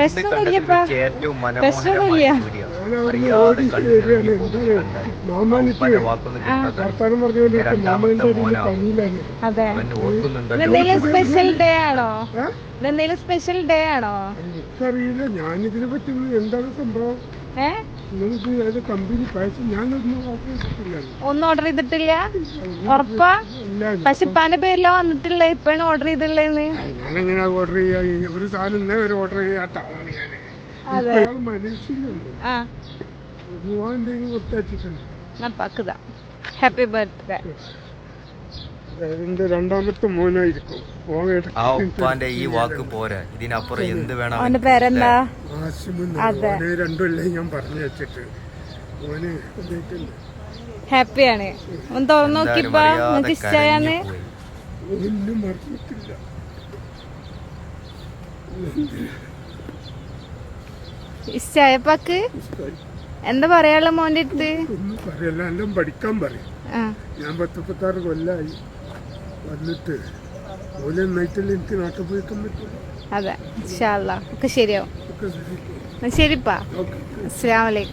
പ്രശ്നമൊന്നുമില്ലപ്പാ, പ്രശ്നമൊന്നുമില്ല. അതെ, എന്തെങ്കിലും സ്പെഷ്യൽ ഡേ ആണോ? എന്തെങ്കിലും സ്പെഷ്യൽ ഡേ ആണോ? എനിക്കറിയില്ല, ഞാനിതിനെ പറ്റി എന്താണ് സംഭവം. കമ്പനി പൈസ ഞാനൊന്നും ഒന്നും ഓർഡർ ചെയ്തിട്ടില്ല. ഉറപ്പാ? പക്ഷെ പല പേരിലോ വന്നിട്ടുള്ള ഇപ്പഴാണ് ഓർഡർ ചെയ്തിട്ടുള്ളതെന്ന്. ഞാനെങ്ങനെ ഓർഡർ ചെയ്യാ? ഒരു സാധനം ഒരു ഓർഡർ ചെയ്യാത്ത ആളാണ് ഞാൻ. മനസ്സിലുണ്ട് എന്തെങ്കിലും കൊടുത്തയച്ചിട്ടുണ്ട്. Happy birthday. എന്റെ രണ്ടാമത്തെ മോനായിരിക്കും. ഈ വാക്ക് പോരാ, ഇതിനപ്പുറം എന്ത് വേണം? അവന്റെ പേരെന്താ? രണ്ടുമല്ലേ ഞാൻ പറഞ്ഞു വെച്ചിട്ട്. മോന് ഹാപ്പിയാണ്. ഒന്ന് തുറന്നു നോക്കിപ്പോ, നിങ്ങക്ക് ഇഷ്ടായാന്ന്? ഒന്നും മറന്നിട്ടില്ല. ഇഷ്ടായപ്പാക്ക് എന്താ പറയാനുള്ള മോന്റെ അടുത്ത്? ഒന്നും പറയല്ല, എല്ലാം പഠിക്കാൻ പറയും. ഞാൻ 10-16 കൊല്ലായി വന്നിട്ട് ഓലെ നൈറ്റല്ലേ എനിക്ക് നാട്ടിൽ പോയിക്കാൻ പറ്റില്ല. അതെ, ഇൻഷാ അല്ലാഹ് ഒക്കെ ശരിയാവും. ശരിപ്പാ. അസ്സലാമു അലൈക്കും.